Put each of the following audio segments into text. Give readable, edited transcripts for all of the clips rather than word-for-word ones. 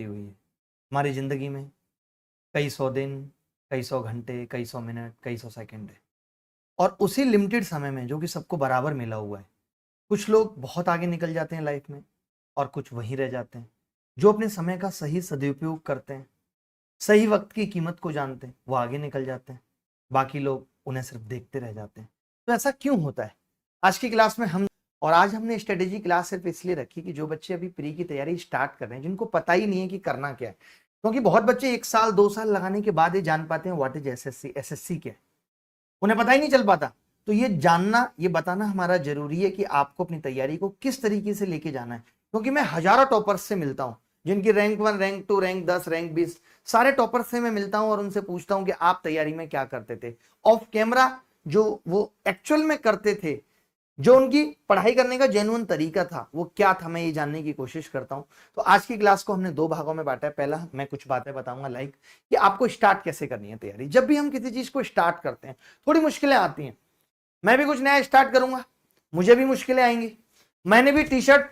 छुट्टी हुई है। हमारी ज़िंदगी में कई सौ दिन, कई सौ घंटे, कई सौ मिनट, कई सौ सेकंड है और उसी लिमिटेड समय में जो कि सबको बराबर मिला हुआ है, कुछ लोग बहुत आगे निकल जाते हैं लाइफ में और कुछ वहीं रह जाते हैं। जो अपने समय का सही सदुपयोग करते हैं, सही वक्त की कीमत को जानते हैं, वो आगे निकल जाते हैं। बाकी लोग उन्हें सिर्फ देखते रह जाते हैं। तो ऐसा क्यों होता है? आज की क्लास में हम और आज हमने स्ट्रेटेजी क्लास सिर्फ इसलिए रखी कि जो बच्चे अभी प्री की तैयारी स्टार्ट कर रहे हैं, जिनको पता ही नहीं है कि करना क्या है, क्योंकि बहुत बच्चे 1 साल 2 साल लगाने के बाद ही जान पाते हैं व्हाट इज एसएससी, एसएससी क्या है, उन्हें पता ही नहीं चल पाता। तो ये जानना, ये बताना हमारा जरूरी है कि आपको अपनी तैयारी को किस तरीके से लेके जाना है, क्योंकि मैं हजारों टॉपर्स से मिलता हूं, जिनकी रैंक 1, रैंक 2, रैंक 10, रैंक 20, सारे टॉपर्स से मैं मिलता हूं और उनसे पूछता हूं कि आप तैयारी में क्या करते थे ऑफ कैमरा, जो वो एक्चुअल में करते थे, जो उनकी पढ़ाई करने का जेन्युइन तरीका था, वो क्या था, मैं ये जानने की कोशिश करता हूं। तो आज की क्लास को हमने 2 भागों में बांटा है। पहला, मैं कुछ बातें बताऊंगा लाइक कि आपको स्टार्ट कैसे करनी है तैयारी। जब भी हम किसी चीज को स्टार्ट करते हैं, थोड़ी मुश्किलें आती हैं। मैं भी कुछ नया स्टार्ट करूंगा, मुझे भी मुश्किलें आएंगी। मैंने भी टी शर्ट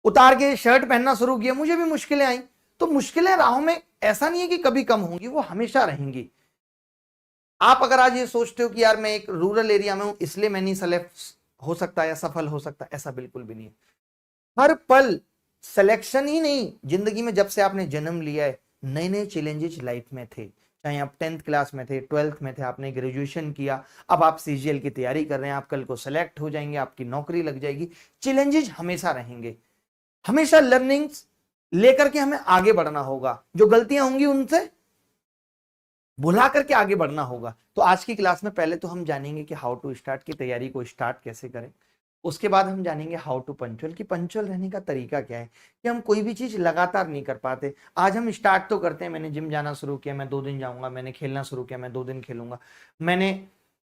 उतार के शर्ट पहनना शुरू किया, मुझे भी मुश्किलें आई। तो मुश्किलें राहों में ऐसा नहीं है कि कभी कम होंगी, वो हमेशा रहेंगी। आप अगर आज ये सोचते हो कि यार मैं एक रूरल एरिया में हूं इसलिए मैं नहीं सेलेक्ट हो सकता या सफल हो सकता, ऐसा बिल्कुल भी नहीं है। हर पल सिलेक्शन ही नहीं, जिंदगी में जब से आपने जन्म लिया है, नए नए चैलेंजेस लाइफ में थे। चाहे आप 10th क्लास में थे, 12th में थे, आपने ग्रेजुएशन किया, अब आप सीजीएल की तैयारी कर रहे हैं, आप कल को सेलेक्ट हो जाएंगे, आपकी नौकरी लग जाएगी। चैलेंजेस हमेशा रहेंगे। हमेशा लर्निंग्स लेकर के हमें आगे बढ़ना होगा। जो गलतियां होंगी उनसे भुला करके आगे बढ़ना होगा। तो आज की क्लास में पहले तो हम जानेंगे कि हाउ टू स्टार्ट, की तैयारी को स्टार्ट कैसे करें। उसके बाद हम जानेंगे हाउ टू पंचुअल, कि पंचुअल रहने का तरीका क्या है, कि हम कोई भी चीज लगातार नहीं कर पाते। आज हम स्टार्ट तो करते हैं, मैंने जिम जाना शुरू किया, मैं 2 दिन जाऊंगा, मैंने खेलना शुरू किया, मैं 2 दिन खेलूंगा, मैंने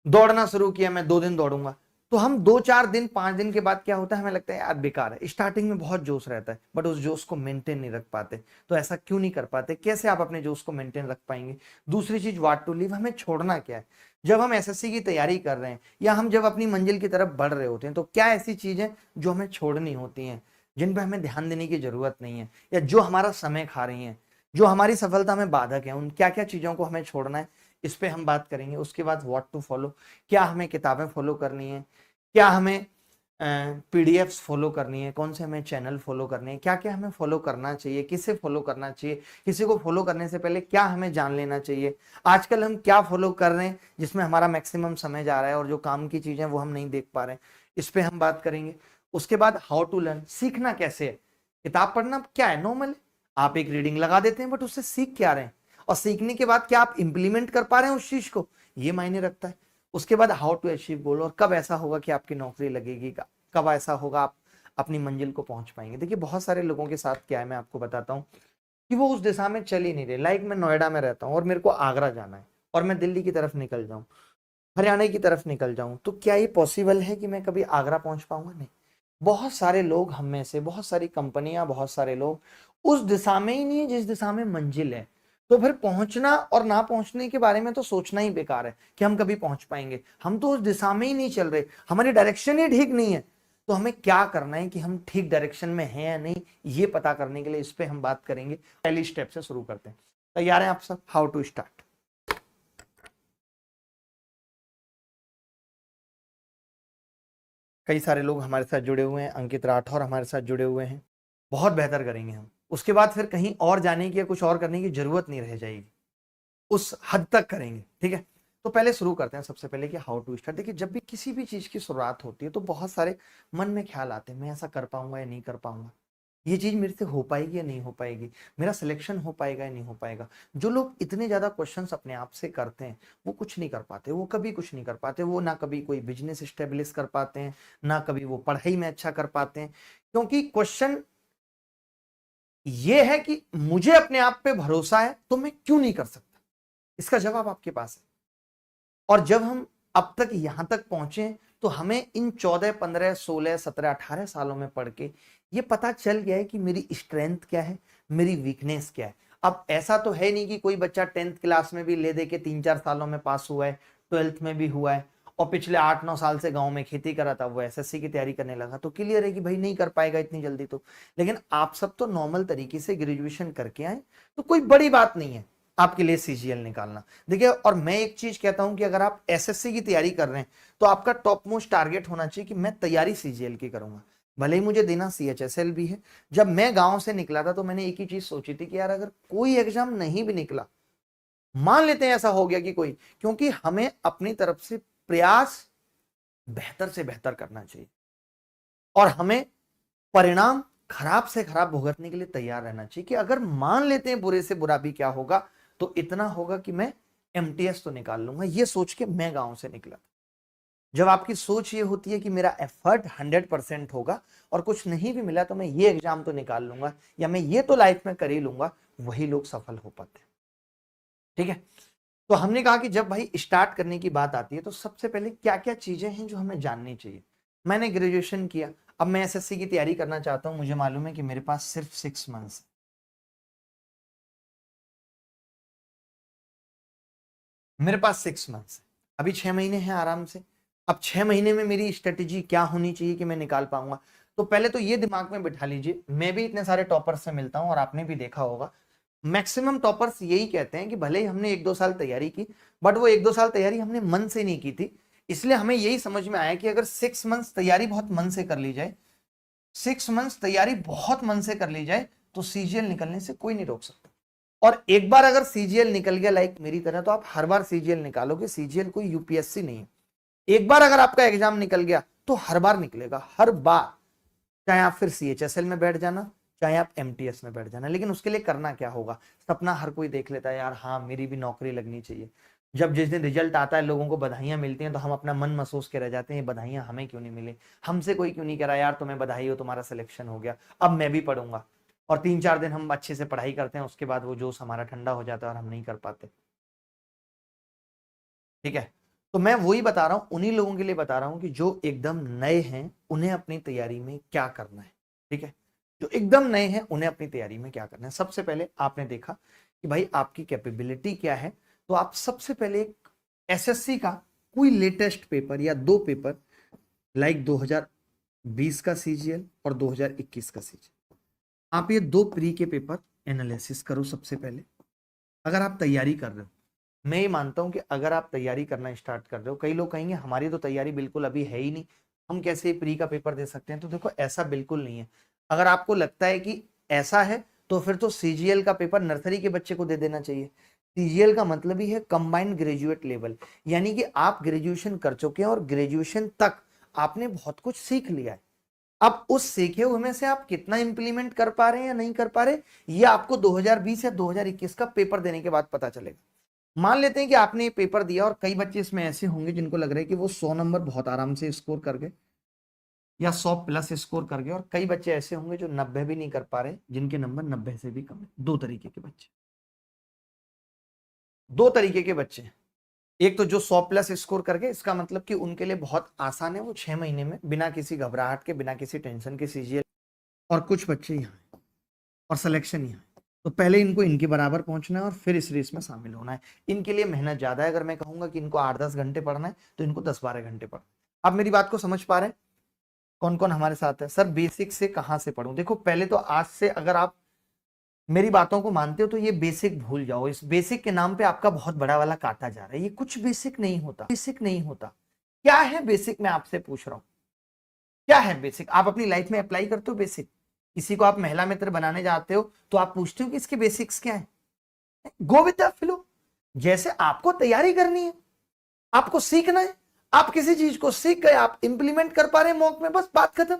दौड़ना शुरू किया, मैं 2 दिन दौड़ूंगा। तो हम 2-4 दिन 5 दिन के बाद क्या होता है, हमें लगता है यार बेकार है। स्टार्टिंग में बहुत जोश रहता है, बट उस जोश को मेंटेन नहीं रख पाते। तो ऐसा क्यों नहीं कर पाते, कैसे आप अपने जोश को मेंटेन रख पाएंगे? दूसरी चीज, व्हाट टू लीव, हमें छोड़ना क्या है। जब हम एसएससी की तैयारी कर रहे हैं या हम जब अपनी मंजिल की तरफ बढ़ रहे होते हैं, तो क्या ऐसी चीजें जो हमें छोड़नी होती हैं, जिन पर हमें ध्यान देने की जरूरत नहीं है, या जो हमारा समय खा रही हैं, जो हमारी सफलता में बाधक है, उन क्या क्या चीजों को हमें छोड़ना है, इस पे हम बात करेंगे। उसके बाद व्हाट टू फॉलो, क्या हमें किताबें फॉलो करनी है, क्या हमें पीडीएफ्स फॉलो करनी है, कौन से हमें चैनल फॉलो करने हैं, क्या क्या हमें फॉलो करना चाहिए, किसे फॉलो करना चाहिए, किसी को फॉलो करने से पहले क्या हमें जान लेना चाहिए, आजकल हम क्या फॉलो कर रहे हैं जिसमें हमारा मैक्सिमम समय जा रहा है और जो काम की चीजें वो हम नहीं देख पा रहे हैं, इस पे हम बात करेंगे। उसके बाद हाउ टू लर्न, सीखना कैसे है। किताब पढ़ना क्या है, नॉर्मल है, आप एक रीडिंग लगा देते हैं, बट उससे सीख क्या रहे हैं, और सीखने के बाद क्या आप इंप्लीमेंट कर पा रहे हैं उस चीज को, ये मायने रखता है। उसके बाद हाउ टू अचीव गोल, और कब ऐसा होगा कि आपकी नौकरी लगेगी, कब ऐसा होगा आप अपनी मंजिल को पहुंच पाएंगे। देखिए बहुत सारे लोगों के साथ क्या है, मैं आपको बताता हूं कि वो उस दिशा में चल ही नहीं रहे। लाइक मैं नोएडा में रहता हूं और मेरे को आगरा जाना है, और मैं दिल्ली की तरफ निकल जाऊं, हरियाणा की तरफ निकल जाऊं, तो क्या ये पॉसिबल है कि मैं कभी आगरा पहुंच पाऊंगा? नहीं। बहुत सारे लोग, हम में से बहुत सारी कंपनियां, बहुत सारे लोग उस दिशा में ही नहीं है जिस दिशा में मंजिल है। तो फिर पहुंचना और ना पहुंचने के बारे में तो सोचना ही बेकार है कि हम कभी पहुंच पाएंगे। हम तो उस दिशा में ही नहीं चल रहे, हमारी डायरेक्शन ही ठीक नहीं है। तो हमें क्या करना है कि हम ठीक डायरेक्शन में हैं या नहीं, ये पता करने के लिए इस पे हम बात करेंगे। पहली स्टेप से शुरू करते हैं। तैयार हैं आप सब? How to start. कई सारे लोग हमारे साथ जुड़े हुए हैं, अंकित राठौर हमारे साथ जुड़े हुए हैं, बहुत बेहतर करेंगे हम। उसके बाद फिर कहीं और जाने की या कुछ और करने की जरूरत नहीं रह जाएगी, उस हद तक करेंगे, ठीक है। तो पहले शुरू करते हैं सबसे पहले कि हाउ टू स्टार्ट। देखिए जब भी किसी भी चीज की शुरुआत होती है तो बहुत सारे मन में ख्याल आते हैं, मैं ऐसा कर पाऊंगा या नहीं कर पाऊंगा, ये चीज मेरे से हो पाएगी या नहीं हो पाएगी, मेरा सिलेक्शन हो पाएगा या नहीं हो पाएगा। जो लोग इतने ज्यादा क्वेश्चंस अपने आप से करते हैं, वो कुछ नहीं कर पाते, वो कभी कुछ नहीं कर पाते। वो ना कभी कोई बिजनेस स्टेब्लिश कर पाते हैं, ना कभी वो पढ़ाई में अच्छा कर पाते हैं। क्योंकि क्वेश्चन ये है कि मुझे अपने आप पे भरोसा है तो मैं क्यों नहीं कर सकता, इसका जवाब आपके पास है। और जब हम अब तक यहां तक पहुंचे तो हमें इन 14, 15, 16, 17, 18 सालों में पढ़ के ये पता चल गया है कि मेरी स्ट्रेंथ क्या है, मेरी वीकनेस क्या है। अब ऐसा तो है नहीं कि कोई बच्चा 10th क्लास में भी ले दे के 3-4 सालों में पास हुआ है, 12th में भी हुआ है, और पिछले 8-9 साल से गांव में खेती करा था, वो एसएससी की तैयारी करने लगा, तो क्लियर है कि भाई नहीं कर पाएगा इतनी जल्दी तो। लेकिन आप सब तो नॉर्मल तरीके से ग्रेजुएशन करके आए, तो कोई बड़ी बात नहीं है आपके लिए सीजीएल निकालना। देखिए, और मैं एक चीज कहता हूं कि अगर आप एसएससी की तैयारी कर रहे हैं तो आपका टॉप मोस्ट टारगेट होना चाहिए कि मैं तैयारी सीजीएल की करूंगा, भले ही मुझे देना सीएचएसएल भी है। जब मैं गांव से निकला था तो मैंने एक ही चीज सोची थी कि यार अगर कोई एग्जाम नहीं भी निकला, मान लेते हैं ऐसा हो गया कि कोई, क्योंकि हमें अपनी तरफ से प्रयास बेहतर से बेहतर करना चाहिए और हमें परिणाम खराब से खराब भुगतने के लिए तैयार रहना चाहिए कि अगर मान लेते हैं बुरे से बुरा भी क्या होगा, तो इतना होगा कि मैं एमटीएस तो निकाल लूंगा। ये सोच के मैं गांव से निकला। जब आपकी सोच ये होती है कि मेरा एफर्ट 100% होगा और कुछ नहीं भी मिला तो मैं ये एग्जाम तो निकाल लूंगा या मैं ये तो लाइफ में कर ही लूंगा, वही लोग सफल हो पाते हैं। ठीक है, तो हमने कहा कि जब भाई स्टार्ट करने की बात आती है तो सबसे पहले क्या क्या चीजें हैं जो हमें जाननी चाहिए। मैंने ग्रेजुएशन किया, अब मैं एसएससी की तैयारी करना चाहता हूं, मुझे मालूम है कि मेरे पास सिर्फ 6 मंथ्स, मेरे पास 6 मंथ्स, अभी 6 महीने हैं आराम से। अब 6 महीने में मेरी स्ट्रेटेजी क्या होनी चाहिए कि मैं निकाल पाऊंगा। तो पहले तो ये दिमाग में बिठा लीजिए, मैं भी इतने सारे टॉपर्स से मिलता हूं और आपने भी देखा होगा, मैक्सिमम टॉपर्स यही कहते हैं कि भले ही हमने 1-2 साल तैयारी की, बट वो 1-2 साल तैयारी हमने मन से नहीं की थी। इसलिए हमें यही समझ में आया कि अगर 6 मंथ्स तैयारी बहुत मन से कर ली जाए, 6 मंथ्स तैयारी बहुत मन से कर ली जाए, तो सीजीएल निकलने से कोई नहीं रोक सकता। और एक बार अगर सीजीएल निकल गया लाइक मेरी तरह, तो आप हर बार सीजीएल निकालोगे। सीजीएल कोई यूपीएससी नहीं है। एक बार अगर आपका एग्जाम निकल गया तो हर बार निकलेगा, हर बार। चाहे आप फिर सीएचएसएल में बैठ जाना, चाहे आप एमटीएस में बैठ जाना, लेकिन उसके लिए करना क्या होगा। सपना हर कोई देख लेता है, यार हाँ मेरी भी नौकरी लगनी चाहिए। जब जिस दिन रिजल्ट आता है, लोगों को बधाइयां मिलती हैं, तो हम अपना मन महसूस के रह जाते हैं, बधाइयां हमें क्यों नहीं मिली, हमसे कोई क्यों नहीं कह रहा यार तुम्हें बधाई हो, तुम्हारा सिलेक्शन हो गया, अब मैं भी पढ़ूंगा। और 3-4 दिन हम अच्छे से पढ़ाई करते हैं, उसके बाद वो जोश हमारा ठंडा हो जाता है और हम नहीं कर पाते। ठीक है, तो मैं वही बता रहा हूं, उन्हीं लोगों के लिए बता रहा हूं कि जो एकदम नए हैं उन्हें अपनी तैयारी में क्या करना है। ठीक है, जो एकदम नए हैं उन्हें अपनी तैयारी में क्या करना है। सबसे पहले आपने देखा कि भाई आपकी कैपेबिलिटी क्या है, तो आप सबसे पहले एक एसएससी का कोई लेटेस्ट पेपर या 2 पेपर, लाइक 2020 का सीजीएल और 2021 का सीजीएल, आप ये 2 प्री के पेपर एनालिसिस करो सबसे पहले। अगर आप तैयारी कर रहे हो, मैं ये मानता हूं कि अगर आप तैयारी करना स्टार्ट कर रहे हो, कई लोग कहेंगे हमारी तो तैयारी बिल्कुल अभी है ही नहीं, हम कैसे प्री का पेपर दे सकते हैं। तो देखो, ऐसा बिल्कुल नहीं है। अगर आपको लगता है कि ऐसा है, तो फिर तो सीजीएल का पेपर नर्सरी के बच्चे को दे देना चाहिए। सीजीएल का मतलब ही है कंबाइंड ग्रेजुएट लेवल, यानी कि आप ग्रेजुएशन कर चुके हैं और ग्रेजुएशन तक आपने बहुत कुछ सीख लिया है। अब उस सीखे हुए में से आप कितना इंप्लीमेंट कर पा रहे हैं या नहीं कर पा रहे, ये आपको 2020 या 2021 का पेपर देने के बाद पता चलेगा। मान लेते हैं कि आपने ये पेपर दिया और कई बच्चे इसमें ऐसे होंगे जिनको लग रहा है कि वो 100 नंबर बहुत आराम से स्कोर कर गए या 100+ स्कोर कर गए, और कई बच्चे ऐसे होंगे जो 90 भी नहीं कर पा रहे, जिनके नंबर 90 से भी कम है। 2 तरीके के बच्चे, 2 तरीके के बच्चे हैं। एक तो जो 100+ स्कोर करके, इसका मतलब कि उनके लिए बहुत आसान है, वो 6 महीने में बिना किसी घबराहट के, बिना किसी टेंशन के सीजीएल। और कुछ बच्चे यहाँ हैं और सिलेक्शन यहाँ है, तो पहले इनको इनके बराबर पहुंचना है और फिर इस रेस में शामिल होना है। इनके लिए मेहनत ज्यादा है। अगर मैं कहूंगा कि इनको 8-10 घंटे पढ़ना है, तो इनको 10-12 घंटे पढ़ना है। आप मेरी बात को समझ पा रहे हैं? कौन कौन हमारे साथ है? सर बेसिक से कहां से पढ़ूं? देखो, पहले तो आज से अगर आप मेरी बातों को मानते हो तो ये बेसिक भूल जाओ। इस बेसिक के नाम पे आपका बहुत बड़ा वाला काटा जा रहा है। ये कुछ बेसिक नहीं होता, बेसिक नहीं होता। क्या है बेसिक, मैं आपसे पूछ रहा हूं, क्या है बेसिक? आप अपनी लाइफ में अप्लाई करते हो बेसिक? किसी को आप महिला मित्र बनाने जाते हो तो आप पूछते हो कि इसके बेसिक्स क्या है? Go with the flow. जैसे आपको तैयारी करनी है, आपको सीखना है, आप किसी चीज को सीख गए, आप इंप्लीमेंट कर पा रहे हैं मॉक में, बस बात खत्म।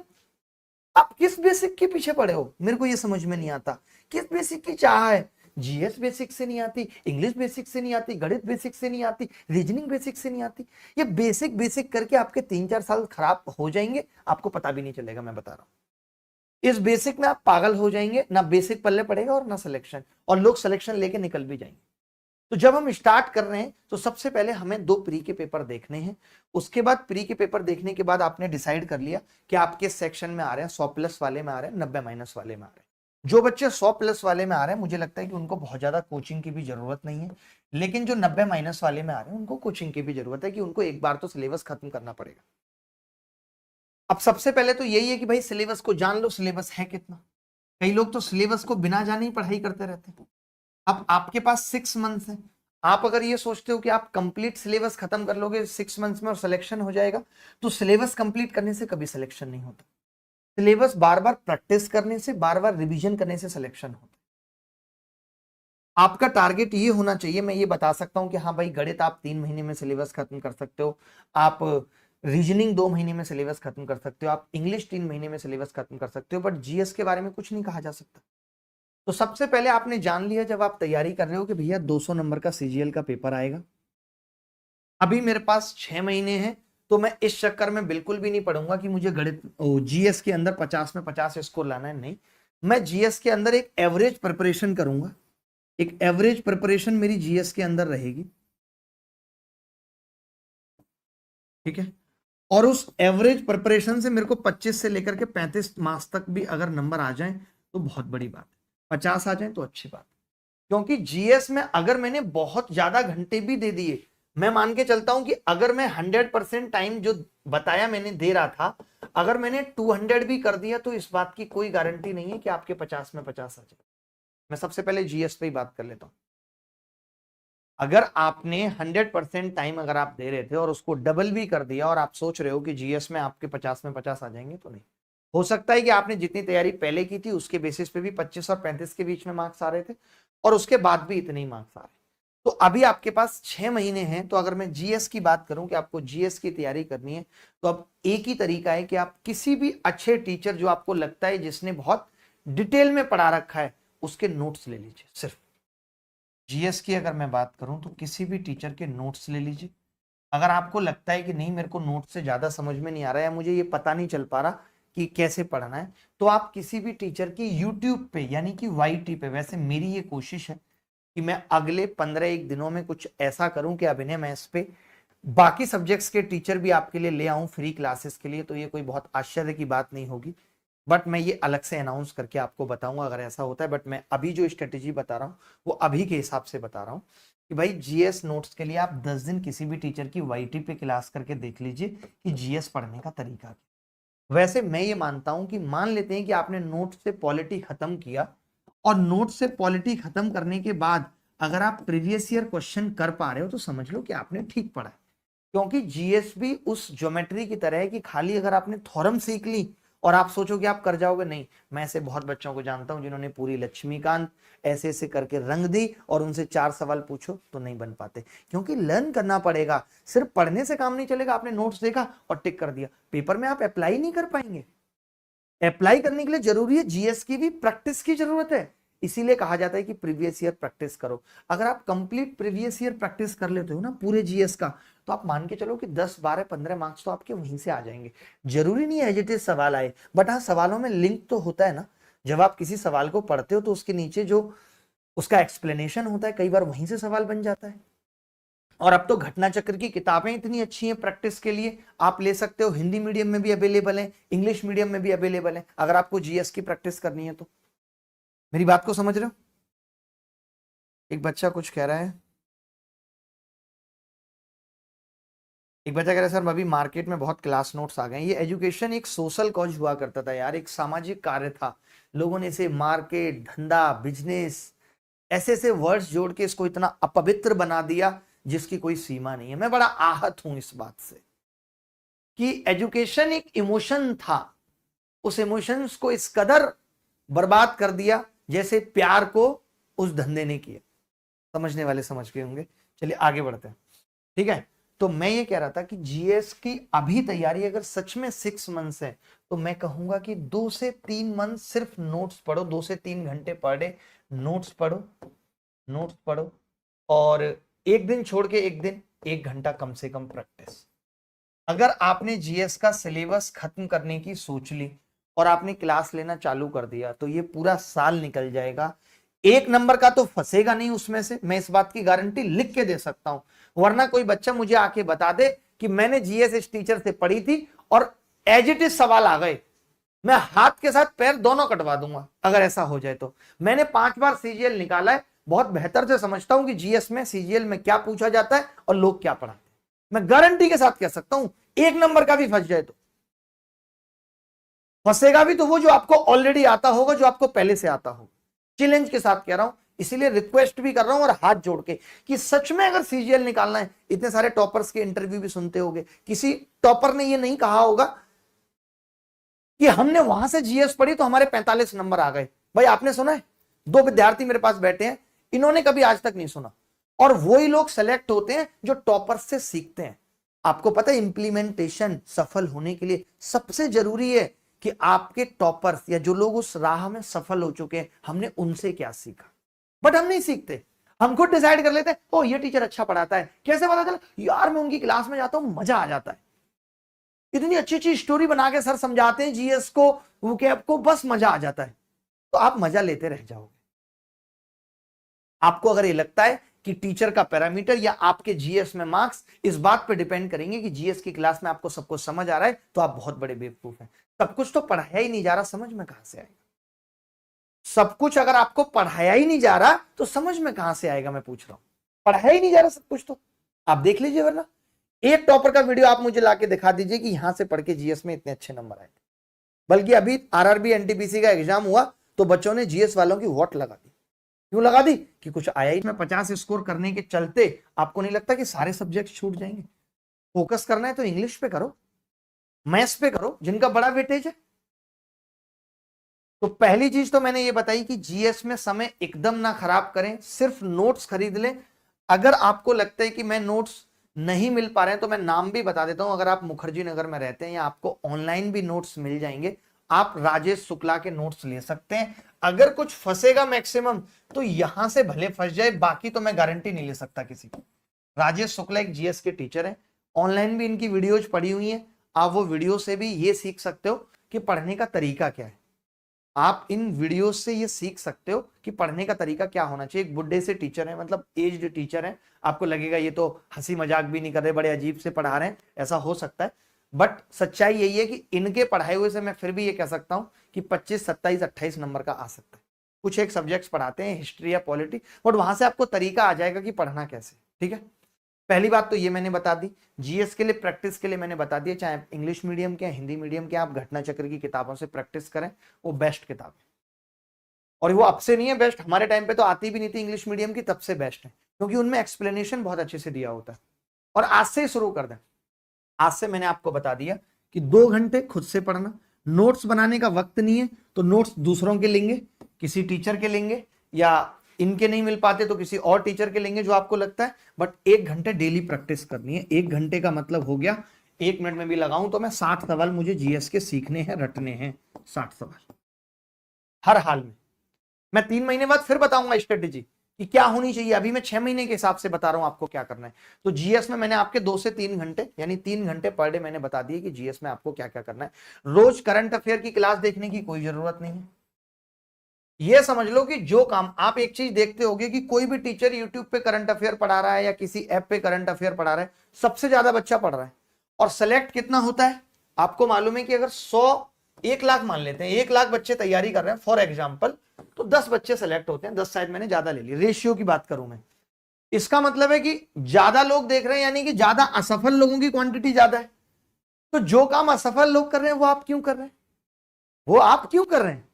आप किस बेसिक के पीछे पड़े हो, मेरे को ये समझ में नहीं आता। किस बेसिक की चाह है? जीएस बेसिक से नहीं आती, इंग्लिश बेसिक से नहीं आती, गणित बेसिक से नहीं आती, रीजनिंग बेसिक से नहीं आती। ये बेसिक बेसिक करके आपके 3-4 साल खराब हो जाएंगे, आपको पता भी नहीं चलेगा। मैं बता रहा हूं, इस बेसिक में आप पागल हो जाएंगे, ना बेसिक पल्ले पड़ेगा और ना सिलेक्शन, और लोग सिलेक्शन लेके निकल भी जाएंगे। तो जब हम स्टार्ट कर रहे हैं तो सबसे पहले हमें 2 प्री के पेपर देखने हैं। उसके बाद प्री के पेपर देखने के बाद आपने डिसाइड कर लिया कि आप किस सेक्शन में आ रहे हैं, 100+ वाले में आ रहे हैं, 90- वाले में आ रहे हैं। जो बच्चे 100+ वाले में आ रहे हैं, मुझे लगता है कि उनको बहुत ज्यादा कोचिंग की भी जरूरत नहीं है, लेकिन जो 90- वाले में आ रहे हैं उनको कोचिंग की भी जरूरत है कि उनको एक बार तो सिलेबस खत्म करना पड़ेगा। अब सबसे पहले तो यही है कि भाई सिलेबस को जान लो, सिलेबस है कितना। कई लोग तो सिलेबस को बिना जाने ही पढ़ाई करते रहते हैं। अब आपके पास 6 मंथ्स है, आप अगर ये सोचते हो कि आप कंप्लीट सिलेबस खत्म कर लोगे 6 मंथ्स में और सिलेक्शन हो जाएगा, तो सिलेबस कंप्लीट करने से कभी सिलेक्शन नहीं होता। सिलेबस बार बार प्रैक्टिस करने से, बार बार रिवीजन करने से सिलेक्शन होता है। आपका टारगेट ये होना चाहिए, मैं ये बता सकता हूं कि हाँ भाई गणित आप 3 महीने में सिलेबस खत्म कर सकते हो, आप रीजनिंग 2 महीने में सिलेबस खत्म कर सकते हो, आप इंग्लिश 3 महीने में सिलेबस खत्म कर सकते हो, बट जीएस के बारे में कुछ नहीं कहा जा सकता। तो सबसे पहले आपने जान लिया जब आप तैयारी कर रहे हो कि भैया 200 नंबर का सीजीएल का पेपर आएगा, अभी मेरे पास 6 महीने हैं, तो मैं इस चक्कर में बिल्कुल भी नहीं पढ़ूंगा कि मुझे गणित जीएस के अंदर 50 में 50 स्कोर लाना है। नहीं, मैं जीएस के अंदर एक एवरेज प्रिपरेशन करूंगा, एक एवरेज प्रिपरेशन मेरी जीएस के अंदर रहेगी, ठीक है। और उस एवरेज प्रिपरेशन से मेरे को 25 से लेकर के 35 मार्क्स तक भी अगर नंबर आ जाए तो बहुत बड़ी बात है, 50 आ जाए तो अच्छी बात है। क्योंकि जीएस में अगर मैंने बहुत ज्यादा घंटे भी दे दिए, मैं मान के चलता हूं कि अगर मैं 100% टाइम जो बताया मैंने दे रहा था, अगर मैंने 200 भी कर दिया, तो इस बात की कोई गारंटी नहीं है कि आपके 50 में 50 आ जाए। मैं सबसे पहले जीएस पे ही बात कर लेता हूं। अगर आपने 100% टाइम अगर आप दे रहे थे और उसको डबल भी कर दिया और आप सोच रहे हो कि जीएस में आपके 50 में 50 आ जाएंगे, तो नहीं हो सकता है कि आपने जितनी तैयारी पहले की थी उसके बेसिस पे भी 25 और 35 के बीच में मार्क्स आ रहे थे और उसके बाद भी इतने ही मार्क्स आ रहे हैं। तो अभी आपके पास 6 महीने हैं, तो अगर मैं जीएस की बात करूं कि आपको जीएस की तैयारी करनी है, तो अब एक ही तरीका है कि आप किसी भी अच्छे टीचर जो आपको लगता है जिसने बहुत डिटेल में पढ़ा रखा है, उसके नोट्स ले लीजिए। सिर्फ जीएस की अगर मैं बात करूं तो किसी भी टीचर के नोट्स ले लीजिए। अगर आपको लगता है कि नहीं मेरे को नोट्स से ज्यादा समझ में नहीं आ रहा है, मुझे ये पता नहीं चल पा रहा कि कैसे पढ़ना है, तो आप किसी भी टीचर की यूट्यूब पे यानी कि वाईटी पे, वैसे मेरी ये कोशिश है कि मैं अगले 15 दिनों में कुछ ऐसा करूं कि अभिनय मैथ्स पे बाकी सब्जेक्ट्स के टीचर भी आपके लिए ले आऊं फ्री क्लासेस के लिए, तो ये कोई बहुत आश्चर्य की बात नहीं होगी। बट मैं ये अलग से अनाउंस करके आपको बताऊंगा अगर ऐसा होता है। बट मैं अभी जो स्ट्रेटेजी बता रहा हूँ वो अभी के हिसाब से बता रहा हूँ कि भाई जीएस नोट्स के लिए आप 10 दिन किसी भी टीचर की वाईटी पे क्लास करके देख लीजिए कि जीएस पढ़ने का तरीका क्या। वैसे मैं ये मानता हूं कि मान लेते हैं कि आपने नोट से पॉलिटी खत्म किया, और नोट से पॉलिटी खत्म करने के बाद अगर आप प्रीवियस ईयर क्वेश्चन कर पा रहे हो तो समझ लो कि आपने ठीक पढ़ा है। क्योंकि जीएस भी उस ज्योमेट्री की तरह है कि खाली अगर आपने थ्योरम सीख ली और आप सोचो कि आप कर जाओगे, नहीं। मैं ऐसे बहुत बच्चों को जानता हूं जिन्होंने पूरी लक्ष्मीकांत ऐसे ऐसे करके रंग दी और उनसे 4 सवाल पूछो तो नहीं बन पाते, क्योंकि लर्न करना पड़ेगा। सिर्फ पढ़ने से काम नहीं चलेगा। आपने नोट्स देखा और टिक कर दिया, पेपर में आप अप्लाई नहीं कर पाएंगे। अप्लाई करने के लिए जरूरी है जीएस की भी प्रैक्टिस की जरूरत है। इसीलिए कहा जाता है कि प्रीवियस ईयर प्रैक्टिस करो। अगर आप कंप्लीट प्रीवियस ईयर प्रैक्टिस कर लेते हो ना पूरे जीएस का, तो आप मान के चलो कि 10 12 15 मार्क्स तो आपके वहीं से आ जाएंगे। जरूरी नहीं है एज इट इज सवाल आए, बट हाँ सवालों में लिंक तो होता है ना। जब आप किसी सवाल को पढ़ते हो तो उसके नीचे जो उसका एक्सप्लेनेशन होता है, कई बार वहीं से सवाल बन जाता है। और अब तो घटना चक्र की किताबें इतनी अच्छी हैं प्रैक्टिस के लिए, आप ले सकते हो। हिंदी मीडियम में भी अवेलेबल है, इंग्लिश मीडियम में भी अवेलेबल है, अगर आपको जीएस की प्रैक्टिस करनी है तो। मेरी बात को समझ रहे हो? एक बच्चा कुछ कह रहा है, एक बच्चा कह रहा है सर अभी मार्केट में बहुत क्लास नोट्स आ गए। ये एजुकेशन एक सोशल कॉज हुआ करता था यार, एक सामाजिक कार्य था। लोगों ने इसे मार्केट, धंधा, बिजनेस, ऐसे ऐसे वर्ड्स जोड़ के इसको इतना अपवित्र बना दिया जिसकी कोई सीमा नहीं है। मैं बड़ा आहत हूं इस बात से कि एजुकेशन एक इमोशन था, उस इमोशंस को इस कदर बर्बाद कर दिया जैसे प्यार को उस धंधे ने किया। समझने वाले समझ गए होंगे। चलिए आगे बढ़ते हैं, ठीक है। तो मैं ये कह रहा था कि जीएस की अभी तैयारी अगर सच में 6 मंथ्स है, तो मैं कहूंगा कि 2 से 3 मंथ सिर्फ नोट्स पढ़ो, 2 से 3 घंटे पर डे नोट्स पढ़ो, नोट्स पढ़ो। और एक दिन छोड़ के एक दिन 1 घंटा कम से कम प्रैक्टिस। अगर आपने जीएस का सिलेबस खत्म करने की सोच ली और आपने क्लास लेना चालू कर दिया, तो ये पूरा साल निकल जाएगा। 1 नंबर का तो फंसेगा नहीं उसमें से, मैं इस बात की गारंटी लिख के दे सकता हूं। वरना कोई बच्चा मुझे आके बता दे कि मैंने जीएस इस टीचर से पढ़ी थी और एज इट इज सवाल आ गए, मैं हाथ के साथ पैर दोनों कटवा दूंगा अगर ऐसा हो जाए तो। मैंने 5 बार सीजीएल निकाला है, बहुत बेहतर से समझता हूं कि जीएस में सीजीएल में क्या पूछा जाता है और लोग क्या पढ़ाते हैं। मैं गारंटी के साथ कह सकता हूं 1 नंबर का भी फंस जाए तो फंसेगा भी तो वो जो आपको ऑलरेडी आता होगा, जो आपको पहले से आता होगा। चैलेंज के साथ कह रहा हूं, इसीलिए रिक्वेस्ट भी कर रहा हूं और हाथ जोड़ के कि सच में अगर सीजीएल निकालना है, इतने सारे टॉपर्स के इंटरव्यू भी सुनते होंगे, किसी टॉपर ने ये नहीं कहा होगा कि हमने वहां से जीएस पढ़ी तो हमारे 45 नंबर आ गए। भाई आपने सुना है? 2 विद्यार्थी मेरे पास बैठे हैं, इन्होंने कभी आज तक नहीं सुना, और वही लोग सेलेक्ट होते हैं जो टॉपर्स से सीखते हैं। आपको पता है इंप्लीमेंटेशन सफल होने के लिए सबसे जरूरी है कि आपके टॉपर्स या जो लोग उस राह में सफल हो चुके हैं, हमने उनसे क्या सीखा। बट हम नहीं सीखते, हम खुद डिसाइड कर लेते हैं, ओ ये टीचर अच्छा पढ़ाता है। कैसे पता चला? यार मैं उनकी क्लास में जाता हूं, मजा आ जाता है, इतनी अच्छी अच्छी स्टोरी बना के सर समझाते हैं जीएस को, वो कैप को, बस मजा आ जाता है। तो आप मजा लेते रह जाओगे। आपको अगर ये लगता है कि टीचर का पैरामीटर या आपके जीएस में मार्क्स इस बात पे डिपेंड करेंगे कि जीएस की क्लास में आपको सब कुछ समझ आ रहा है, तो आप बहुत बड़े बेवकूफ हैं। सब कुछ तो पढ़ाया ही नहीं जा रहा, समझ में कहां से आएगा? सब कुछ अगर आपको पढ़ाया ही नहीं जा रहा तो समझ में कहां से आएगा? मैं पूछ रहा हूं, पढ़ाया ही नहीं जा रहा सब कुछ तो आप देख लीजिए। वरना एक टॉपर का वीडियो आप मुझे लाके दिखा दीजिए कि यहां से पढ़ के जीएस में इतने अच्छे नंबर आए थे। बल्कि अभी आरआरबी एनटीपीसी का एग्जाम हुआ तो बच्चों ने जीएस वालों की वोट लगा दी। क्यों लगा दी? कि कुछ आया ही। में 50 स्कोर करने के चलते आपको नहीं लगता कि सारे सब्जेक्ट छूट जाएंगे? फोकस करना है तो इंग्लिश पे करो, मैथ्स पे करो, जिनका बड़ा वेटेज है। तो पहली चीज तो मैंने ये बताई कि जीएस में समय एकदम ना खराब करें, सिर्फ नोट्स खरीद लें। अगर आपको लगता है कि मैं नोट्स नहीं मिल पा रहे हैं तो मैं नाम भी बता देता हूं। अगर आप मुखर्जी नगर में रहते हैं या आपको ऑनलाइन भी नोट्स मिल जाएंगे, आप राजेश शुक्ला के नोट्स ले सकते हैं। अगर कुछ फंसेगा मैक्सिमम तो यहां से भले फंस जाए, बाकी तो मैं गारंटी नहीं ले सकता किसी की। राजेश शुक्ला एक जीएस के टीचर है, ऑनलाइन भी इनकी वीडियोज पड़ी हुई है। आप वो वीडियो से भी ये सीख सकते हो कि पढ़ने का तरीका क्या है। आप इन वीडियो से ये सीख सकते हो कि पढ़ने का तरीका क्या होना चाहिए। एक बुड्ढे से टीचर है, मतलब एज्ड टीचर है, आपको लगेगा ये तो हंसी मजाक भी नहीं कर रहे, बड़े अजीब से पढ़ा रहे हैं, ऐसा हो सकता है। बट सच्चाई यही है कि इनके पढ़ाए हुए से मैं फिर भी ये कह सकता हूं कि 25, 27, 28 नंबर का आ सकता है। कुछ एक सब्जेक्ट्स पढ़ाते हैं, हिस्ट्री या पॉलिटी, बट वहां से आपको तरीका आ जाएगा कि पढ़ना कैसे। ठीक है, पहली बात तो ये मैंने बता दी। जीएस के लिए प्रैक्टिस के लिए मैंने बता दिया, चाहे इंग्लिश मीडियम के हिंदी मीडियम के, आप घटना चक्र की किताबों से प्रैक्टिस करें, वो बेस्ट किताब है। और वो अब से नहीं है बेस्ट, हमारे टाइम पे तो आती भी नहीं थी इंग्लिश मीडियम की, तब से बेस्ट है, क्योंकि उनमें एक्सप्लेनेशन बहुत अच्छे से दिया होता है। और आज से शुरू कर दें। आज से मैंने आपको बता दिया कि 2 घंटे खुद से पढ़ना, नोट्स बनाने का वक्त नहीं है तो नोट्स दूसरों के लेंगे, किसी टीचर के लेंगे, या इनके नहीं मिल पाते तो किसी और टीचर के लेंगे जो आपको लगता है। बट 1 घंटे डेली प्रैक्टिस करनी है। 1 घंटे का मतलब हो गया 1 मिनट में भी लगाऊं तो मैं 60 सवाल मुझे जीएस के सीखने हैं, रटने हैं। 60 सवाल हर हाल में। मैं 3 महीने बाद फिर बताऊंगा स्ट्रेटेजी कि क्या होनी चाहिए। अभी मैं 6 महीने के हिसाब से बता रहा हूं आपको क्या करना है। तो जीएस में मैंने आपके 2 से 3 घंटे यानी 3 घंटे पर डे मैंने बता दिए कि जीएस में आपको क्या क्या करना है। रोज करंट अफेयर की क्लास देखने की कोई जरूरत नहीं है। ये समझ लो कि जो काम आप एक चीज देखते होगे कि कोई भी टीचर यूट्यूब पे करंट अफेयर पढ़ा रहा है या किसी ऐप पे करंट अफेयर पढ़ा रहा है, सबसे ज्यादा बच्चा पढ़ रहा है। और सेलेक्ट कितना होता है आपको मालूम है कि अगर 1 लाख मान लेते हैं, 1 लाख बच्चे तैयारी कर रहे हैं फॉर एग्जाम्पल, तो 10 बच्चे सेलेक्ट होते हैं। 10 शायद मैंने ज्यादा ले ली, रेशियो की बात करूं मैं। इसका मतलब है कि ज्यादा लोग देख रहे हैं, यानी कि ज्यादा असफल लोगों की क्वांटिटी ज्यादा है। तो जो काम असफल लोग कर रहे हैं वो आप क्यों कर रहे हैं? वो आप क्यों कर रहे हैं?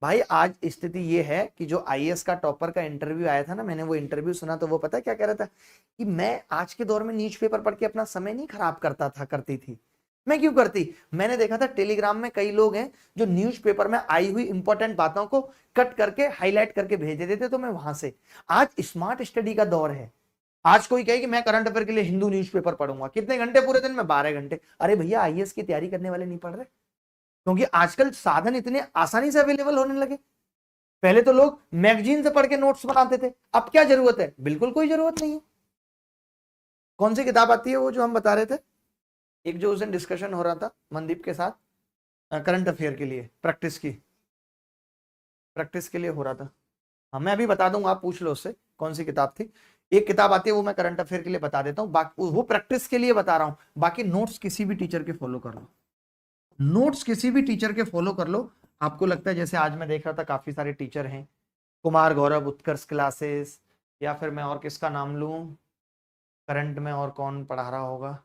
भाई आज स्थिति ये है कि जो आईएएस का टॉपर का इंटरव्यू आया था ना, मैंने वो इंटरव्यू सुना तो वो पता है क्या कह रहा था कि मैं आज के दौर में न्यूज़पेपर पढ़ के अपना समय नहीं खराब करती थी। मैं क्यों करती? मैंने देखा था टेलीग्राम में कई लोग हैं जो न्यूज़पेपर में आई हुई इंपॉर्टेंट बातों को कट करके हाईलाइट करके भेज देते थे, तो मैं वहां से। आज स्मार्ट स्टडी का दौर है। आज कोई कहे कि मैं करंट अफेयर के लिए हिंदू न्यूज़पेपर पढ़ूंगा, कितने घंटे पूरे दिन में? 12 घंटे। अरे भैया आईएएस की तैयारी करने वाले नहीं पढ़ रहे, क्योंकि आजकल साधन इतने आसानी से अवेलेबल होने लगे। पहले तो लोग मैगजीन से पढ़ के नोट्स बनाते थे, अब क्या जरूरत है? बिल्कुल कोई जरूरत नहीं है। कौन सी किताब आती है वो जो हम बता रहे थे, एक जो उस दिन डिस्कशन हो रहा था मनदीप के साथ, करंट अफेयर के लिए प्रैक्टिस के लिए हो रहा था। हाँ मैं अभी बता दूंगा, आप पूछ लो उससे कौन सी किताब थी। एक किताब आती है वो मैं करंट अफेयर के लिए बता देता हूँ, बाकी वो प्रैक्टिस के लिए बता रहा हूँ, बाकी नोट्स किसी भी टीचर के फॉलो कर लो। नोट्स किसी भी टीचर के फॉलो कर लो। आपको लगता है, जैसे आज मैं देख रहा था काफी सारे टीचर हैं, कुमार गौरव उत्कर्ष क्लासेस, या फिर मैं और किसका नाम लूं, करंट में और कौन पढ़ा रहा होगा,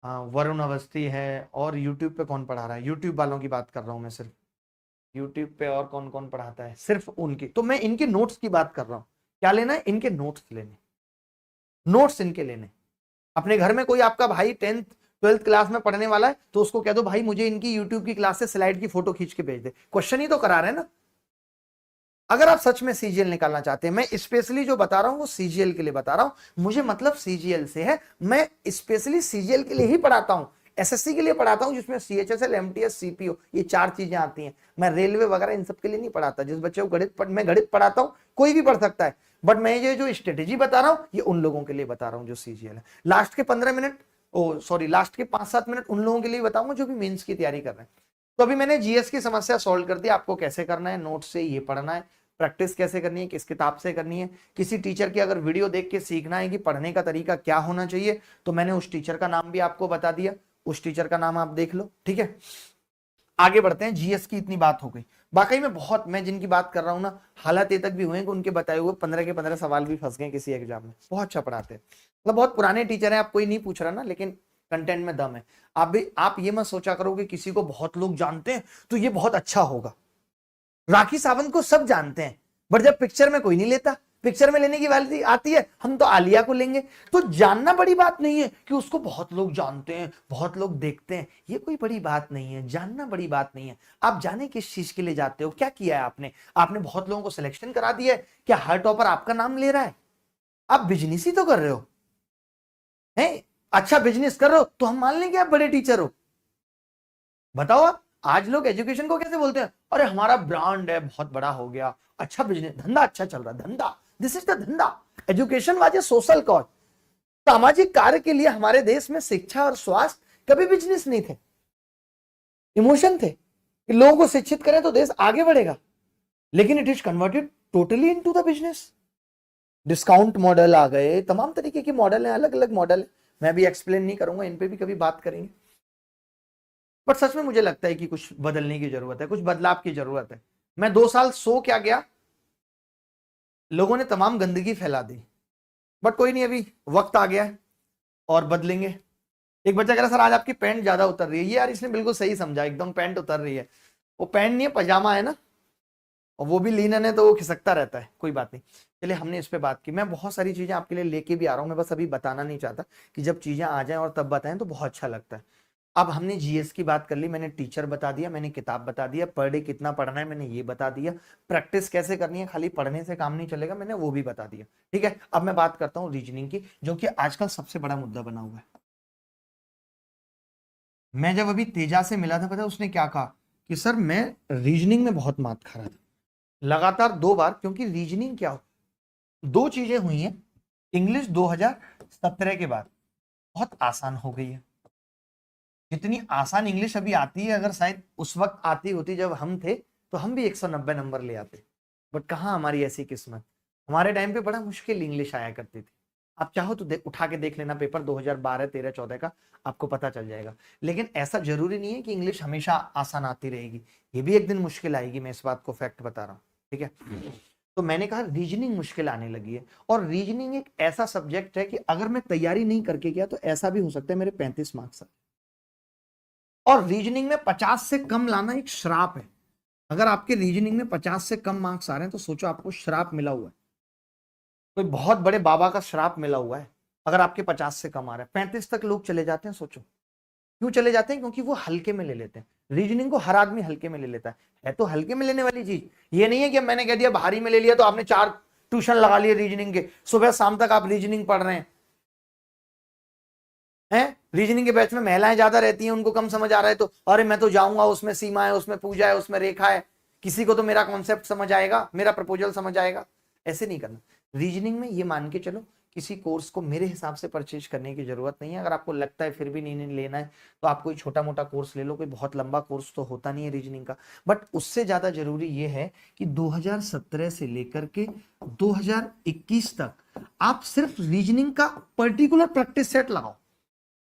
हाँ वरुण अवस्थी है। और यूट्यूब पे कौन पढ़ा रहा है, यूट्यूब वालों की बात कर रहा हूँ मैं सिर्फ, यूट्यूब पे और कौन कौन पढ़ाता है, सिर्फ उनकी। तो मैं इनके नोट्स की बात कर रहा हूँ। क्या लेना है, इनके नोट्स लेने, नोट्स इनके लेने। अपने घर में कोई आपका भाई 10th 12th क्लास में पढ़ने वाला है तो उसको कह दो भाई मुझे इनकी यूट्यूब की क्लास से स्लाइड की फोटो खींच के भेज दे। क्वेश्चन ही तो करा रहे हैं ना। अगर आप सच में सीजीएल निकालना चाहते हैं, मैं स्पेशली जो बता रहा हूं वो सीजीएल के लिए बता रहा हूं, मुझे मतलब सीजीएल से है, मैं स्पेशली सीजीएल के लिए ही पढ़ाता हूं, एसएससी के लिए पढ़ाता हूं जिसमें सीएचएसएल एमटीएस सीपीओ ये 4 चीजें आती हैं। मैं रेलवे वगैरह इन सब के लिए नहीं पढ़ाता। जिस बच्चे को मैं गणित पढ़ाता हूं, कोई भी पढ़ सकता है, बट मैं ये जो स्ट्रेटेजी बता रहा हूं ये उन लोगों के लिए बता रहा हूं जो सीजीएल है। लास्ट के 15 मिनट, ओ सॉरी, लास्ट के 5-7 मिनट उन लोगों के लिए बताऊंगा जो भी मेंस की तैयारी कर रहे हैं। तो अभी मैंने जीएस की समस्या सॉल्व कर दी, आपको कैसे करना है, नोट से ये पढ़ना है, प्रैक्टिस कैसे करनी है, किस किताब से करनी है, किसी टीचर की अगर वीडियो देख के सीखना है कि पढ़ने का तरीका क्या होना चाहिए, तो मैंने उस टीचर का नाम भी आपको बता दिया, उस टीचर का नाम आप देख लो। ठीक है, आगे बढ़ते हैं। जीएस की इतनी बात हो गई, वाकई में बहुत, मैं जिनकी बात कर रहा हूं ना, हालात ये तक भी हुए कि उनके बताए हुए 15 के 15 सवाल भी फंस गए किसी एग्जाम में। बहुत अच्छा पढ़ाते हैं, मतलब बहुत पुराने टीचर हैं, आप कोई नहीं पूछ रहा ना, लेकिन कंटेंट में दम है। आप ये मत सोचा करो कि किसी को बहुत लोग जानते हैं तो ये बहुत अच्छा होगा। राखी सावंत को सब जानते हैं, बट जब पिक्चर में कोई नहीं लेता, पिक्चर में लेने की बात आती है हम तो आलिया को लेंगे। तो जानना बड़ी बात नहीं है कि उसको बहुत लोग जानते हैं, बहुत लोग देखते हैं, ये कोई बड़ी बात नहीं है, जानना बड़ी बात नहीं है। आप जाने किस चीज के लिए जाते हो, क्या किया है आपने, आपने बहुत लोगों को सिलेक्शन करा दिया है, क्या हर टॉपर आपका नाम ले रहा है, आप बिजनेस ही तो कर रहे हो, हैं? अच्छा बिजनेस कर रहे हो तो हम मान लेंगे आप बड़े टीचर हो। बताओ आप, आज लोग एजुकेशन को कैसे बोलते हैं, अरे हमारा ब्रांड है बहुत बड़ा हो गया, अच्छा बिजनेस, धंधा अच्छा चल रहा है, धंधा, दिस इज द धंधा। Education was a social cause, सामाजिक कार्य के लिए हमारे देश में शिक्षा और स्वास्थ्य कभी बिजनेस नहीं थे, इमोशन थे कि लोगों को शिक्षित करें तो देश आगे बढ़ेगा। लेकिन it is converted totally into the business. Discount model आ गए, तमाम तरीके के मॉडल हैं, अलग अलग मॉडल है, मैं भी एक्सप्लेन नहीं करूंगा, इन पे भी कभी बात करेंगे। बट सच में मुझे लगता है कि कुछ बदलने की जरूरत है, कुछ बदलाव की जरूरत है। मैं 2 साल सो क्या गया, लोगों ने तमाम गंदगी फैला दी, बट कोई नहीं, अभी वक्त आ गया है और बदलेंगे। एक बच्चा कह रहा सर आज आपकी पैंट ज्यादा उतर रही है, ये यार इसने बिल्कुल सही समझा, एकदम पैंट उतर रही है, वो पैंट नहीं है पजामा है ना, और वो भी लीनन है तो वो खिसकता रहता है, कोई बात नहीं। चलिए हमने इस पे बात की, मैं बहुत सारी चीजें आपके लिए लेके भी आ रहा हूँ, मैं बस अभी बताना नहीं चाहता कि जब चीजें आ जाएं और तब बताएं तो बहुत अच्छा लगता है। अब हमने जीएस की बात कर ली, मैंने टीचर बता दिया, मैंने किताब बता दिया, पर डे कितना पढ़ना है मैंने ये बता दिया, प्रैक्टिस कैसे करनी है, खाली पढ़ने से काम नहीं चलेगा, मैंने वो भी बता दिया। ठीक है, अब मैं बात करता हूँ रीजनिंग की, जो कि आजकल सबसे बड़ा मुद्दा बना हुआ है। मैं जब अभी तेजा से मिला था, पता है उसने क्या कहा कि सर मैं रीजनिंग में बहुत मात खा रहा था लगातार 2 बार, क्योंकि रीजनिंग क्या हो, 2 चीजें हुई हैं। इंग्लिश 2017 के बाद बहुत आसान हो गई है, जितनी आसान इंग्लिश अभी आती है, अगर शायद उस वक्त आती होती जब हम थे तो हम भी 190 नंबर ले आते, बट कहाँ हमारी ऐसी किस्मत। हमारे टाइम पे बड़ा मुश्किल इंग्लिश आया करती थी। आप चाहो तो उठा के देख लेना पेपर 2012 13 14 का, आपको पता चल जाएगा। लेकिन ऐसा जरूरी नहीं है कि इंग्लिश हमेशा आसान आती रहेगी, ये भी एक दिन मुश्किल आएगी, मैं इस बात को फैक्ट बता रहा हूँ। ठीक है, तो मैंने कहा रीजनिंग मुश्किल आने लगी है, और रीजनिंग एक ऐसा सब्जेक्ट है कि अगर मैं तैयारी नहीं करके गया तो ऐसा भी हो सकता है मेरे 35 मार्क्स। और रीजनिंग में 50 से कम लाना एक श्राप है। अगर आपके रीजनिंग में 50 से कम मार्क्स आ रहे हैं तो सोचो आपको श्राप मिला हुआ है, कोई बहुत बड़े बाबा का श्राप मिला हुआ है। अगर आपके 50 से कम आ रहा है, 35 तक लोग चले जाते हैं, सोचो क्यों चले जाते हैं, क्योंकि वो हल्के में ले लेते हैं। रीजनिंग को हर आदमी हल्के में ले लेता है तो हल्के में लेने वाली चीज ये नहीं है कि मैंने कह दिया भारी में ले लिया तो आपने 4 ट्यूशन लगा लिए रीजनिंग के, सुबह शाम तक आप रीजनिंग पढ़ रहे हैं। रीजनिंग के बैच में महिलाएं ज्यादा रहती हैं, उनको कम समझ आ रहा है तो अरे मैं तो जाऊंगा, उसमें सीमा है, उसमें पूजा है, उसमें रेखा है, किसी को तो मेरा कॉन्सेप्ट समझ आएगा, मेरा प्रपोजल समझ आएगा। ऐसे नहीं करना। रीजनिंग में ये मान के चलो किसी कोर्स को मेरे हिसाब से परचेज करने की जरूरत नहीं है। अगर आपको लगता है फिर भी नहीं लेना है तो आप कोई छोटा मोटा कोर्स ले लो, कोई बहुत लंबा कोर्स तो होता नहीं है रीजनिंग का। बट उससे ज्यादा जरूरी ये है कि 2017 से लेकर के 2021 तक आप सिर्फ रीजनिंग का पर्टिकुलर प्रैक्टिस सेट लगाओ।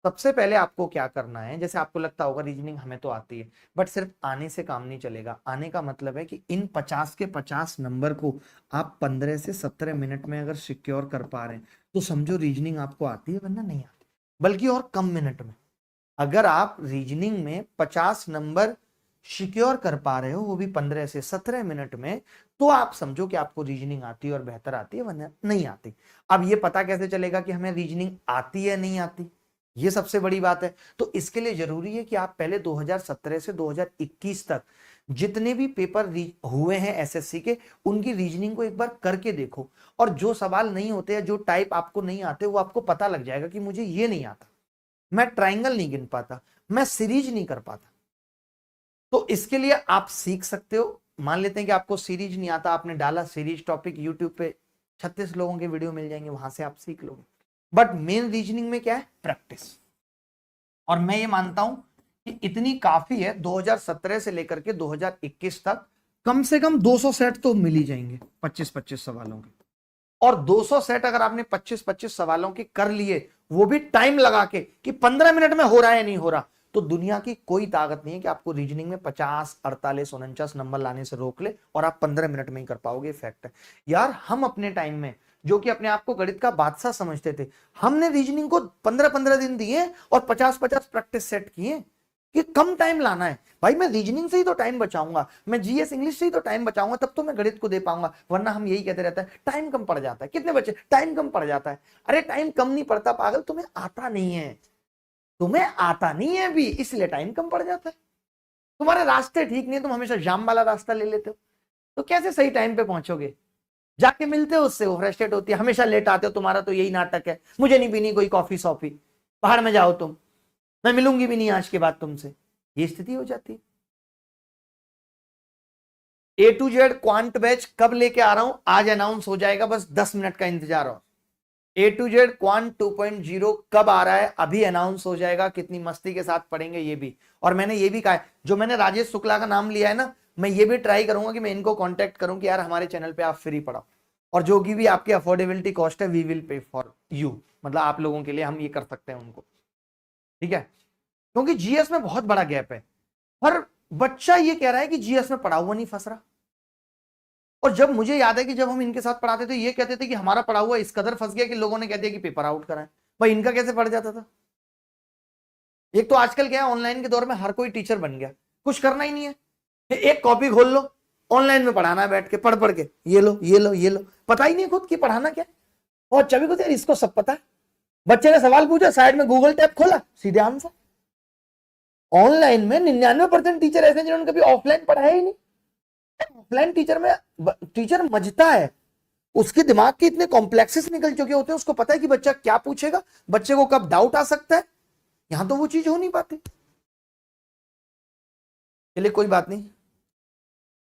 सबसे पहले आपको क्या करना है, जैसे आपको लगता होगा रीजनिंग हमें तो आती है, बट सिर्फ आने से काम नहीं चलेगा। आने का मतलब है कि इन 50 के 50 नंबर को आप 15 से 17 मिनट में अगर सिक्योर कर पा रहे हैं तो समझो रीजनिंग आपको आती है, वरना नहीं आती, बल्कि और कम मिनट में। अगर आप रीजनिंग में 50 नंबर सिक्योर कर पा रहे हो, वो भी 15 से 17 मिनट में, तो आप समझो कि आपको रीजनिंग आती है और बेहतर आती है, वरना नहीं आती। अब ये पता कैसे चलेगा कि हमें रीजनिंग आती है नहीं आती, ये सबसे बड़ी बात है। तो इसके लिए जरूरी है कि आप पहले 2017 से 2021 तक जितने भी पेपर हुए हैं एसएससी के, उनकी रीजनिंग को एक बार करके देखो। और जो सवाल नहीं होते या जो टाइप आपको नहीं आते, वो आपको पता लग जाएगा कि मुझे ये नहीं आता, मैं ट्राइंगल नहीं गिन पाता, मैं सीरीज नहीं कर पाता। तो इसके लिए आप सीख सकते हो। मान लेते हैं कि आपको सीरीज नहीं आता, आपने डाला सीरीज टॉपिक, यूट्यूब पे 36 लोगों के वीडियो मिल जाएंगे, वहां से आप सीख लोगे। बट मेन रीजनिंग में क्या है, प्रैक्टिस। और मैं ये मानता हूं कि इतनी काफी है, 2017 से लेकर के 2021 तक कम से कम 200 सेट तो मिल ही जाएंगे 25-25 सवालों के। और 200 सेट अगर आपने 25-25 सवालों के कर लिए, वो भी टाइम लगा के, कि 15 मिनट में हो रहा है या नहीं हो रहा, तो दुनिया की कोई ताकत नहीं है कि आपको रीजनिंग में 50, 48, 49 नंबर लाने से रोक ले और आप 15 मिनट में ही कर पाओगे। फैक्ट है यार। हम अपने टाइम में, जो कि अपने आप को गणित का बादशाह समझते थे, हमने रीजनिंग को 15-15 दिन दिए और 50-50 प्रैक्टिस सेट किए कि कम टाइम लाना है भाई। मैं रीजनिंग से ही तो टाइम बचाऊंगा, मैं जीएस इंग्लिश से ही तो टाइम बचाऊंगा, तब तो मैं गणित को दे पाऊंगा। वरना हम यही कहते रहते हैं टाइम कम पड़ जाता है। कितने बच्चे, टाइम कम पड़ जाता है। अरे टाइम कम नहीं पड़ता पागल, तुम्हें आता नहीं है, तुम्हें आता नहीं है भी, इसलिए टाइम कम पड़ जाता है। तुम्हारे रास्ते ठीक नहीं है, तुम हमेशा जाम वाला रास्ता ले लेते हो, तो कैसे सही टाइम पे पहुंचोगे। जाके मिलते हो उससे, वो फ्रस्ट्रेट होती है, हमेशा लेट आते हो, तुम्हारा तो यही नाटक है, मुझे नहीं पीनी कोई कॉफी सॉफी, बाहर में जाओ तुम, मैं मिलूंगी भी नहीं आज के बाद तुमसे। ये स्थिति हो जाती है। ए टू जेड क्वांट बैच कब लेके आ रहा हूं, आज अनाउंस हो जाएगा, बस 10 मिनट का इंतजार हो। ए टू जेड क्वांट 2.0 कब आ रहा है, अभी अनाउंस हो जाएगा। कितनी मस्ती के साथ पढ़ेंगे ये भी। और मैंने ये भी कहा है, जो मैंने राजेश शुक्ला का नाम लिया है ना, मैं ये भी ट्राई करूंगा कि मैं इनको कांटेक्ट करूं कि यार हमारे चैनल पे आप फ्री पढ़ाओ, और जो की भी आपकी अफोर्डेबिलिटी कॉस्ट है, we will pay for you, मतलब आप लोगों के लिए हम ये कर सकते हैं उनको, ठीक है। क्योंकि जीएस में बहुत बड़ा गैप है। हर बच्चा ये कह रहा है कि जीएस में पढ़ा हुआ नहीं फंस रहा। और जब मुझे याद है कि जब हम इनके साथ पढ़ाते थे, ये कहते थे कि हमारा पढ़ा हुआ इस कदर फंस गया कि लोगों ने कह दिया कि पेपर आउट कराएं। भाई इनका कैसे पढ़ जाता था। एक तो आजकल क्या है, ऑनलाइन के दौर में हर कोई टीचर बन गया, कुछ करना ही नहीं है, एक कॉपी खोल लो, ऑनलाइन में पढ़ाना है, बैठ के पढ़ पढ़ के, ये लो ये लो ये लो, पता ही नहीं खुद की पढ़ाना क्या है। और चभी को यार इसको सब पता है। बच्चे ने सवाल पूछा, साइड में गूगल टैब खोला, सीधे आंसर। ऑनलाइन में 99% टीचर ऐसे हैं जिन्होंने कभी ऑफलाइन पढ़ाया ही नहीं। ऑफलाइन टीचर में टीचर मजता है, उसके दिमाग के इतने कॉम्प्लेक्सेस निकल चुके होते हैं, उसको पता है कि बच्चा क्या पूछेगा, बच्चे को कब डाउट आ सकता है। यहां तो वो चीज हो नहीं पाती। चलिए कोई बात नहीं।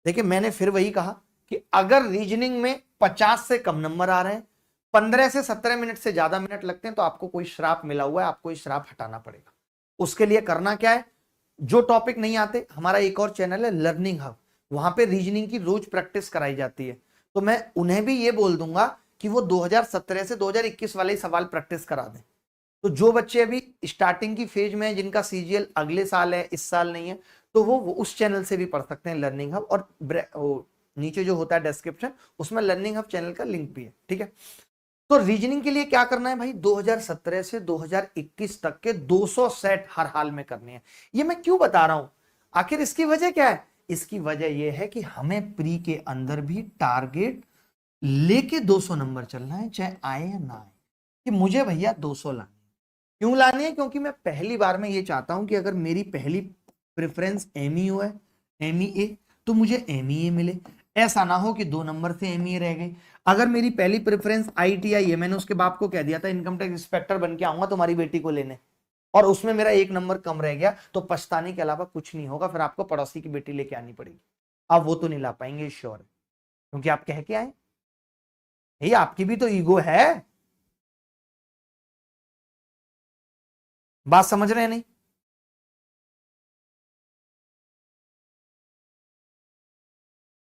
देखिए मैंने फिर वही कहा कि अगर रीजनिंग में 50 से कम नंबर आ रहे हैं, 15 से 17 मिनट से ज्यादा मिनट लगते हैं, तो आपको कोई श्राप मिला हुआ है, आपको ये श्राप हटाना पड़ेगा। उसके लिए करना क्या है, जो टॉपिक नहीं आते, हमारा एक और चैनल है लर्निंग हब, वहां पे रीजनिंग की रोज प्रैक्टिस कराई जाती है। तो मैं उन्हें भी ये बोल दूंगा कि वो 2017 से 2021 वाले सवाल प्रैक्टिस करा दें। तो जो बच्चे अभी स्टार्टिंग की फेज में है, जिनका सीजीएल अगले साल है, इस साल नहीं है, तो वो उस चैनल से भी पढ़ सकते हैं, लर्निंग हब। और नीचे जो होता है डिस्क्रिप्शन, उसमें लर्निंग हब चैनल का लिंक भी है, ठीक है। तो रीजनिंग के लिए क्या करना है भाई, 2017 से 2021 तक के 200 सेट हर हाल में करने हैं। ये मैं क्यों बता रहा हूं, आखिर इसकी वजह क्या है। इसकी वजह यह है कि हमें प्री के अंदर भी टारगेट लेके 200 नंबर चलना है, चाहे आए या ना आए, कि मुझे भैया 200 लाने। क्यों लाने हैं, क्योंकि मैं पहली बार में ये चाहता हूं कि अगर मेरी पहली प्रेफरेंस एमईओ है, एमईए, तो मुझे एमईए मिले। ऐसा ना हो कि 2 नंबर से एमईए रह गई। अगर मेरी पहली प्रेफरेंस आईटीआई है, मैंने उसके बाप को कह दिया था इनकम टैक्स इंस्पेक्टर बन के आऊंगा तुम्हारी बेटी को लेने, और उसमें मेरा 1 नंबर कम रह गया, तो पछताने के अलावा कुछ नहीं होगा, फिर आपको पड़ोसी की बेटी लेके आनी पड़ेगी। अब वो तो नहीं ला पाएंगे श्योर, क्योंकि आप कह के आए, ये आपकी भी तो ईगो है। बात समझ रहे हैं नहीं।